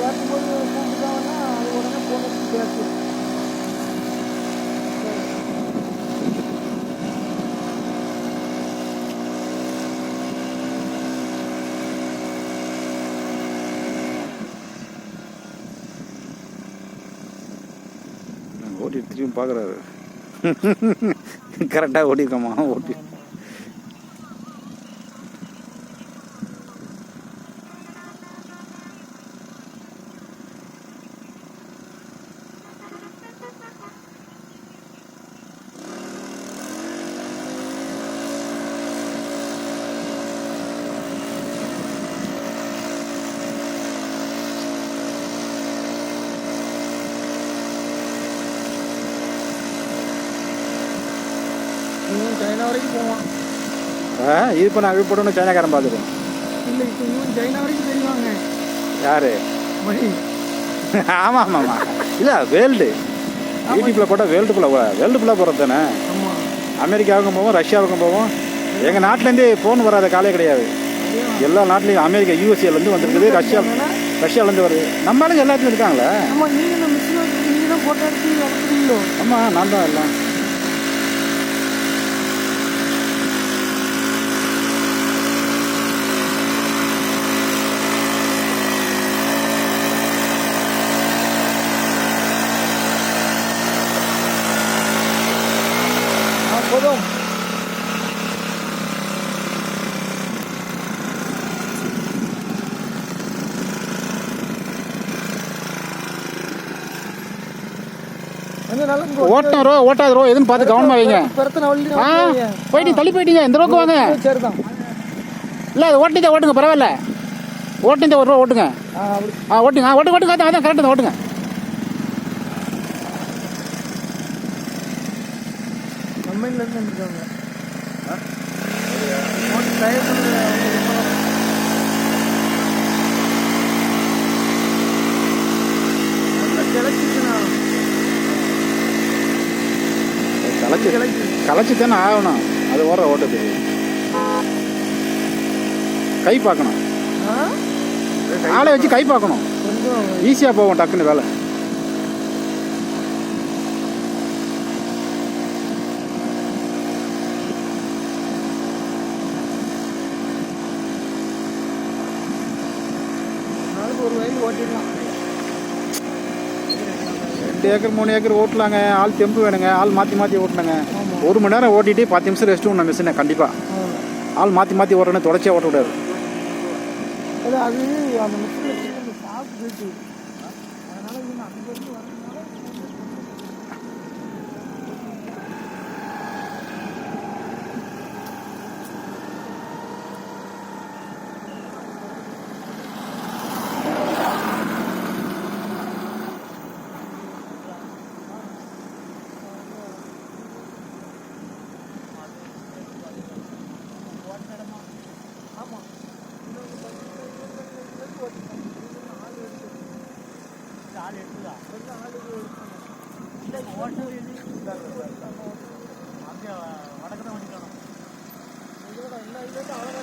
கேட்கும்போது கூப்பிட்டாங்கன்னா அது உடனே ஃபோன் வச்சு பேசு. ஓட்டி திரும்பி பார்க்குறாரு. கரெக்டாக ஓட்டியிருக்கோமா ஓட்டி. சைனா வரைக்கும் போவான். இது இப்போ நான் போட்டோன்னு சைனாக்காரன் பார்த்துருவோம். இல்லை இப்போ இவன் சைனா வரைக்கும் தெரியுவாங்க. யாரு? மணி. ஆமாம் ஆமாம்மா. இல்லை வேர்ல்டு யூடியூப்பில் போட்டால் வேர்ல்டு ஃபுல்லாக போகிறது தானே. ஆமாம். அமெரிக்காவுக்கும் போவோம், ரஷ்யாவுக்கும் போவோம். எங்கள் நாட்டிலேருந்தே ஃபோன் வராத காலே கிடையாது. எல்லா நாட்டிலையும் அமெரிக்கா யூஎஸ்ஏலேருந்து வந்துருக்குது, ரஷ்யாவிலேருந்து வருது. நம்ம ஆளுங்க எல்லாத்துலையும் இருக்காங்களே. ஆமாம். நீங்கள் தான் மிஷின் நீங்கள் தான் போட்டோ எடுத்து வளர்க்குறீங்களோ? ஆமாம் நான் தான் எல்லாம். போதும். ஓட்டம் ரோ ஓட்டாது ரோ எதுன்னு பார்த்து கவனமா வைங்க. போயிட்டு தள்ளி போயிட்டீங்க. இந்த ரோக்கு வாங்க. இல்லை அது ஓட்டிங்க ஓட்டுங்க, பரவாயில்ல. ஓட்டிங்க ஒரு ரூபா ஓட்டுங்க. ஓட்டுங்க ஓட்டுங்க அதான் கரெக்டு தான் ஓட்டுங்க. கம்பெனிலேருந்து வந்துருக்காங்க. களைச்சி தானே ஆகணும். அது ஓடுற ஓட்டத்துக்கு கை பார்க்கணும். ஆளை வச்சு கை பார்க்கணும். ஈஸியாக போகும் டக்குன்னு வேலை. ஒரு வயல் ஓட்டிடலாம். 2 ஏக்கர் 3 ஏக்கர் ஓட்டலாங்க. ஆள் தெம்பு வேணுங்க. ஆள் மாற்றி ஓட்டணுங்க. 1 மணி நேரம் ஓட்டிட்டு 10 நிமிஷம் ரெஸ்ட் பண்ண மிஷினை கண்டிப்பாக. ஆள் மாற்றி ஓட்டணும், தொடர்ச்சியாக ஓட்ட விடாது. அது அந்த மிஷினில் சாப்பிட்டு அதனால அங்கேருந்து வரதுனால வடக்கு தான் வண்டிக்கணும். எல்லா இதுலேருந்து அவ்வளோ